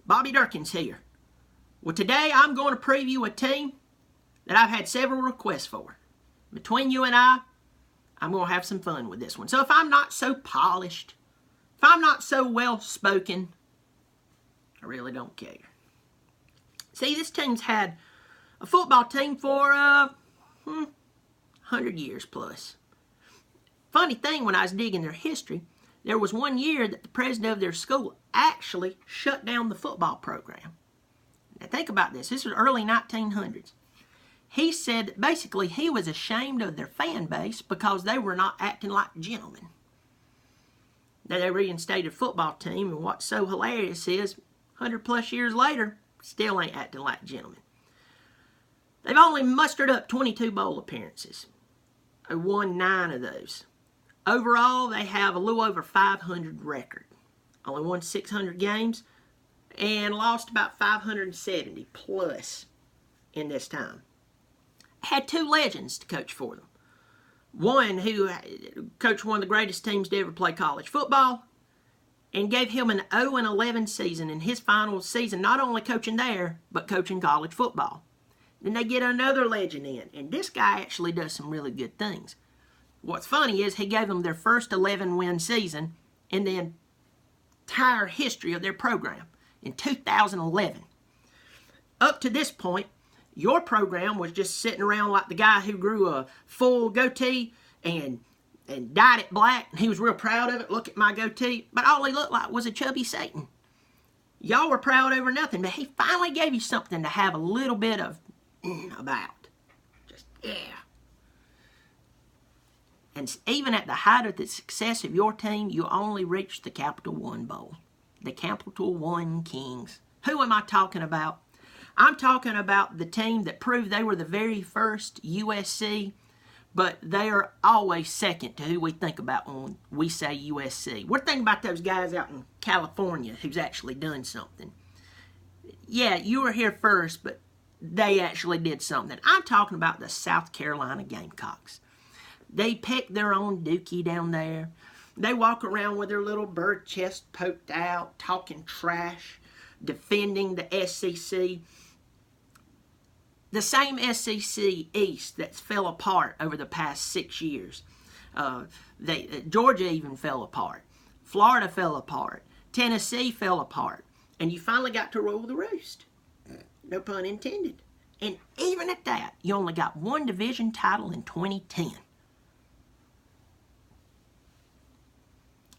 Bobby Dirkens here. Well, today I'm going to preview a team that I've had several requests for. Between you and I'm going to have some fun with this one. So if I'm not so polished, if I'm not so well spoken, I really don't care. See, this team's had a football team for 100 years plus. Funny thing, when I was digging their history, there was one year that the president of their school actually shut down the football program. Now think about this. This was early 1900s. He said that basically he was ashamed of their fan base because they were not acting like gentlemen. Now they reinstated a football team, and what's so hilarious is 100 plus years later, still ain't acting like gentlemen. They've only mustered up 22 bowl appearances. They won 9 of those. Overall, they have a little over 500 record. Only won 600 games and lost about 570 plus in this time. Had 2 legends to coach for them. One who coached one of the greatest teams to ever play college football and gave him an 0-11 season in his final season, not only coaching there, but coaching college football. Then they get another legend in, and this guy actually does some really good things. What's funny is he gave them their first 11-win season in the entire history of their program in 2011. Up to this point, your program was just sitting around like the guy who grew a full goatee and dyed it black, and he was real proud of it. Look at my goatee. But all he looked like was a chubby Satan. Y'all were proud over nothing, but he finally gave you something to have a little bit of about. Just, yeah. And even at the height of the success of your team, you only reached the Capital One Bowl. The Capital One Kings. Who am I talking about? I'm talking about the team that proved they were the very first USC, but they are always second to who we think about when we say USC. We're thinking about those guys out in California who's actually done something. Yeah, you were here first, but they actually did something. I'm talking about the South Carolina Gamecocks. They pick their own dookie down there. They walk around with their little bird chest poked out, talking trash, defending the SEC. The same SEC East that's fell apart over the past 6 years. Georgia even fell apart. Florida fell apart. Tennessee fell apart. And you finally got to roll the roost. No pun intended. And even at that, you only got one division title in 2010.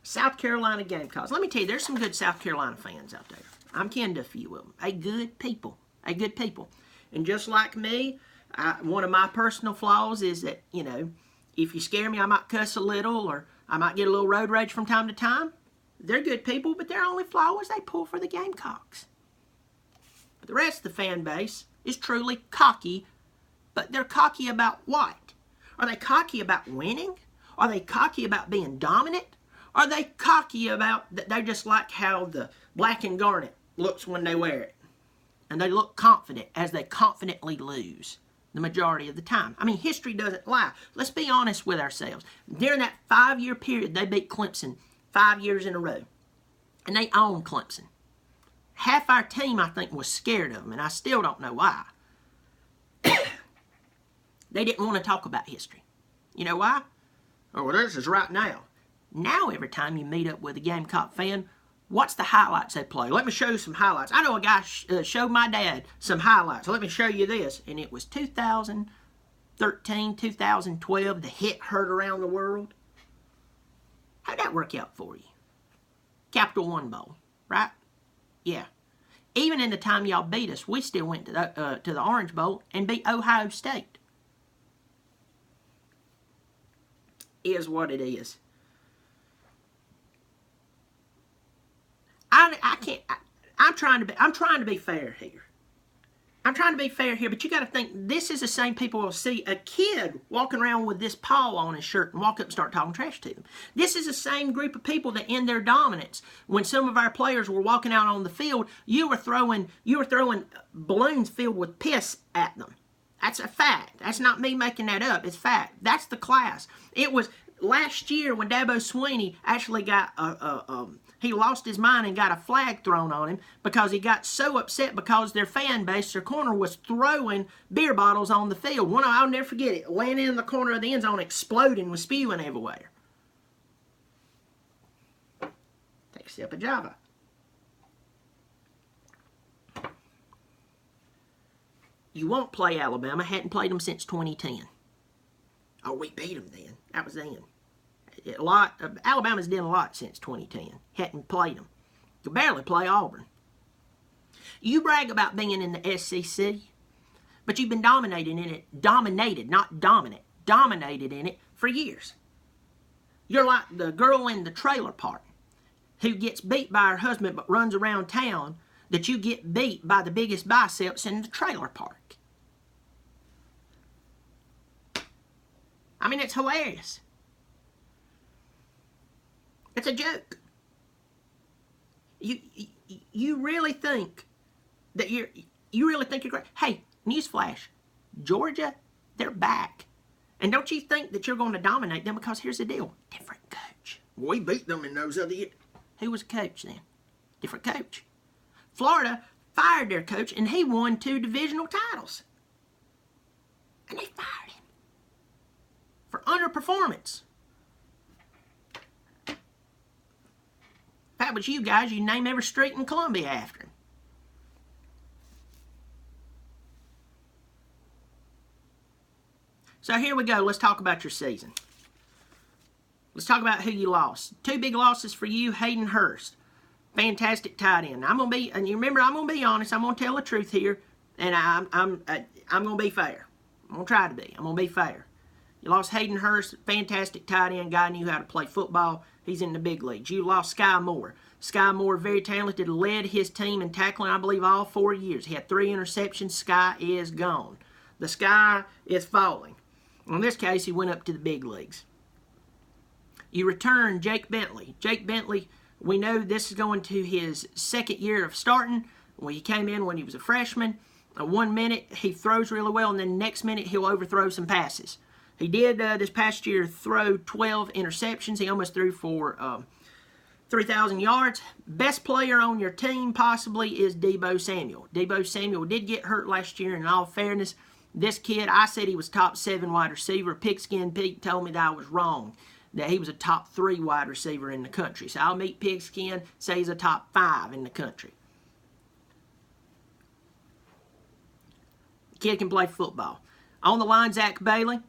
South Carolina Gamecocks. Let me tell you, there's some good South Carolina fans out there. I'm kin to a few of them. A good people. And just like me, one of my personal flaws is that, if you scare me, I might cuss a little, or I might get a little road rage from time to time. They're good people, but their only flaw is they pull for the Gamecocks. But the rest of the fan base is truly cocky, but they're cocky about what? Are they cocky about winning? Are they cocky about being dominant? Are they cocky about that they just like how the black and garnet looks when they wear it? And they look confident as they confidently lose the majority of the time. I mean, history doesn't lie. Let's be honest with ourselves. During that 5-year period, they beat Clemson 5 years in a row. And they owned Clemson. Half our team, I think, was scared of them, and I still don't know why. They didn't want to talk about history. You know why? Oh, well, this is right now. Now, every time you meet up with a Gamecock fan, what's the highlights they play? Let me show you some highlights. I know a guy showed my dad some highlights. Let me show you this. And it was 2013, 2012. The hit heard around the world. How'd that work out for you? Capital One Bowl, right? Yeah. Even in the time y'all beat us, we still went to the Orange Bowl and beat Ohio State. Is what it is. I'm trying to be fair here. But you got to think, this is the same people will see a kid walking around with this paw on his shirt and walk up and start talking trash to them. This is the same group of people that in their dominance, when some of our players were walking out on the field, you were throwing balloons filled with piss at them. That's a fact. That's not me making that up. It's fact. That's the class. It was last year when Debo Samuel actually got He lost his mind and got a flag thrown on him because he got so upset because their fan base, their corner, was throwing beer bottles on the field. One, I'll never forget it, landing in the corner of the end zone, exploding with spewing everywhere. Take a sip of Java. You won't play Alabama. Hadn't played them since 2010. Oh, we beat them then. That was then. Alabama's done a lot since 2010. Hadn't played them. Could barely play Auburn. You brag about being in the SEC, but you've been dominated in it. Dominated, not dominant. Dominated in it for years. You're like the girl in the trailer park who gets beat by her husband but runs around town that you get beat by the biggest biceps in the trailer park. I mean, it's hilarious. It's a joke. You really think that you really think you're great? Hey, newsflash, Georgia, they're back. And don't you think that you're going to dominate them? Because here's the deal. Different coach. We beat them in those other years. Who was coach then? Different coach. Florida fired their coach, and he won 2 divisional titles. And they fired him for underperformance. If that was you guys, you'd name every street in Columbia after him. So here we go. Let's talk about your season. Let's talk about who you lost. 2 big losses for you. Hayden Hurst, fantastic tight end. And you remember, I'm gonna be honest. I'm gonna tell the truth here, and I'm gonna be fair. I'm gonna try to be. I'm gonna be fair. You lost Hayden Hurst, fantastic tight end, guy knew how to play football. He's in the big leagues. You lost Sky Moore. Sky Moore, very talented, led his team in tackling, I believe, all 4 years. He had 3 interceptions. Sky is gone. The sky is falling. In this case, he went up to the big leagues. You return Jake Bentley. Jake Bentley, we know this is going to his 2nd year of starting. Well, he came in when he was a freshman. 1 minute, he throws really well, and then the next minute, he'll overthrow some passes. He did this past year throw 12 interceptions. He almost threw for 3,000 yards. Best player on your team possibly is Debo Samuel. Debo Samuel did get hurt last year, and in all fairness, this kid, I said he was top 7 wide receiver. Pigskin Pete told me that I was wrong, that he was a top 3 wide receiver in the country. So I'll meet Pigskin, say he's a top 5 in the country. The kid can play football. On the line, Zach Bailey.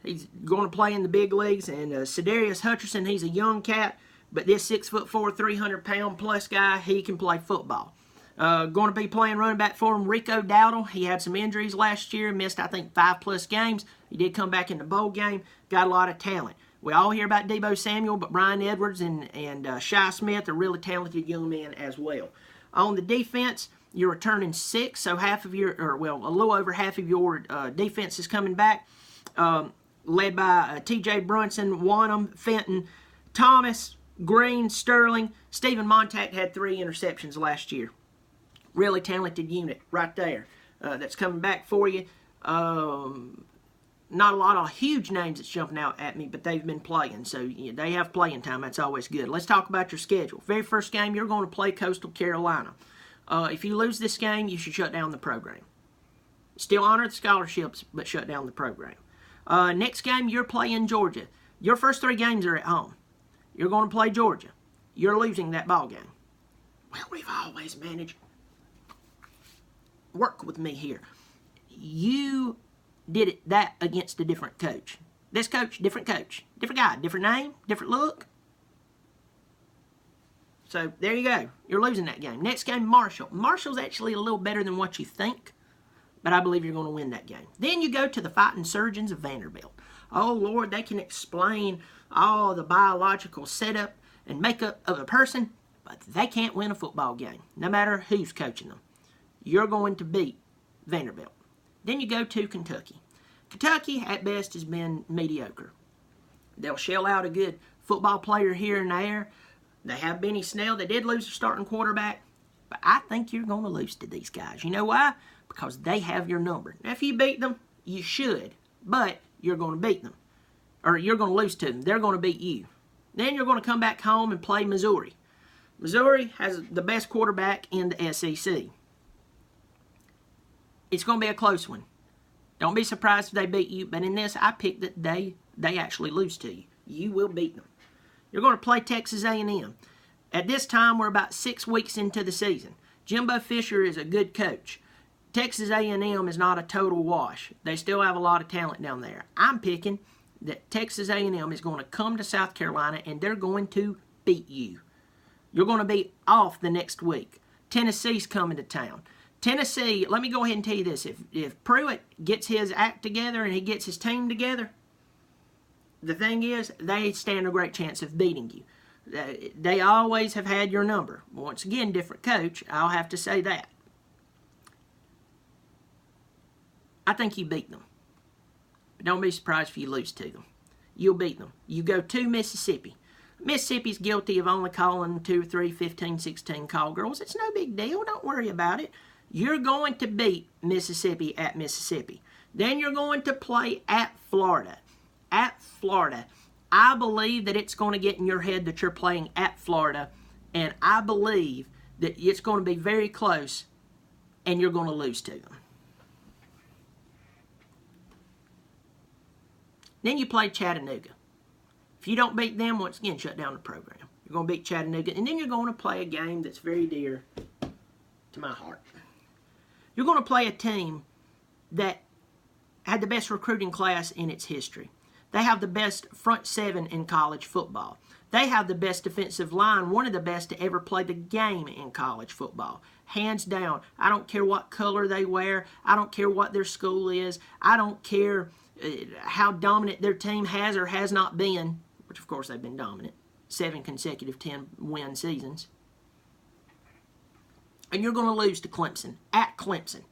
He's going to play in the big leagues. And Cedarius Hutcherson, he's a young cat, but this 6'4", 300-pound plus guy, he can play football. Going to be playing running back for him, Rico Dowdle. He had some injuries last year, missed, I think, 5+ games. He did come back in the bowl game, got a lot of talent. We all hear about Debo Samuel, but Brian Edwards and Shi Smith are really talented young men as well. On the defense, you're returning 6, so half of your, or well, a little over half of your defense is coming back. Led by T.J. Brunson, Wanham, Fenton, Thomas, Green, Sterling. Stephen Montag had 3 interceptions last year. Really talented unit right there that's coming back for you. Not a lot of huge names that's jumping out at me, but they've been playing, so they have playing time. That's always good. Let's talk about your schedule. Very first game, you're going to play Coastal Carolina. If you lose this game, you should shut down the program. Still honor the scholarships, but shut down the program. Next game, you're playing Georgia. Your first 3 games are at home. You're going to play Georgia. You're losing that ball game. Well, we've always managed. Work with me here. You did that against a different coach. This coach, different guy, different name, different look. So there you go. You're losing that game. Next game, Marshall. Marshall's actually a little better than what you think, but I believe you're going to win that game. Then you go to the Fighting Surgeons of Vanderbilt. Oh, Lord, they can explain all the biological setup and makeup of a person, but they can't win a football game, no matter who's coaching them. You're going to beat Vanderbilt. Then you go to Kentucky. Kentucky, at best, has been mediocre. They'll shell out a good football player here and there. They have Benny Snell. They did lose their starting quarterback, but I think you're going to lose to these guys. You know why? Because they have your number. Now, if you beat them, you should, but you're going to beat them. Or you're going to lose to them. They're going to beat you. Then you're going to come back home and play Missouri. Missouri has the best quarterback in the SEC. It's going to be a close one. Don't be surprised if they beat you, but in this, I picked that they actually lose to you. You will beat them. You're going to play Texas A&M. At this time, we're about 6 weeks into the season. Jimbo Fisher is a good coach. Texas A&M is not a total wash. They still have a lot of talent down there. I'm picking that Texas A&M is going to come to South Carolina and they're going to beat you. You're going to be off the next week. Tennessee's coming to town. Tennessee, let me go ahead and tell you this. If Pruitt gets his act together and he gets his team together, the thing is, they stand a great chance of beating you. They always have had your number. Once again, different coach. I'll have to say that. I think you beat them. But don't be surprised if you lose to them. You'll beat them. You go to Mississippi. Mississippi's guilty of only calling 2 or 3, 15, 16 call girls. It's no big deal. Don't worry about it. You're going to beat Mississippi at Mississippi. Then you're going to play at Florida. At Florida. I believe that it's going to get in your head that you're playing at Florida, and I believe that it's going to be very close, and you're going to lose to them. Then you play Chattanooga. If you don't beat them, once again, shut down the program. You're going to beat Chattanooga, and then you're going to play a game that's very dear to my heart. You're going to play a team that had the best recruiting class in its history. They have the best front seven in college football. They have the best defensive line, one of the best to ever play the game in college football. Hands down. I don't care what color they wear. I don't care what their school is. I don't care how dominant their team has or has not been, which of course they've been dominant. 7 consecutive 10-win seasons. And you're going to lose to Clemson, at Clemson.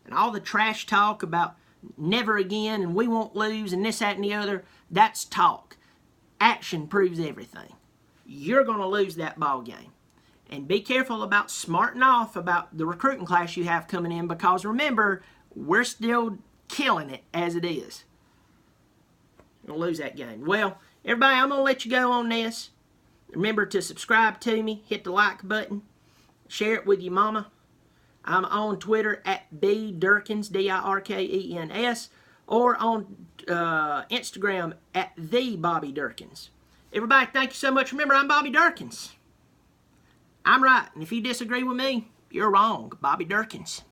And all the trash talk about never again and we won't lose and this, that, and the other, that's talk. Action proves everything. You're going to lose that ball game. And be careful about smarting off about the recruiting class you have coming in, because remember, we're still killing it as it is. You're going to lose that game. Well, everybody, I'm going to let you go on this. Remember to subscribe to me, hit the like button, share it with your mama. I'm on Twitter at bdirkens, Dirkens, or on Instagram at @TheBobbyDirkens. Everybody, thank you so much. Remember, I'm Bobby Dirkens. I'm right, and if you disagree with me, you're wrong. Bobby Dirkens.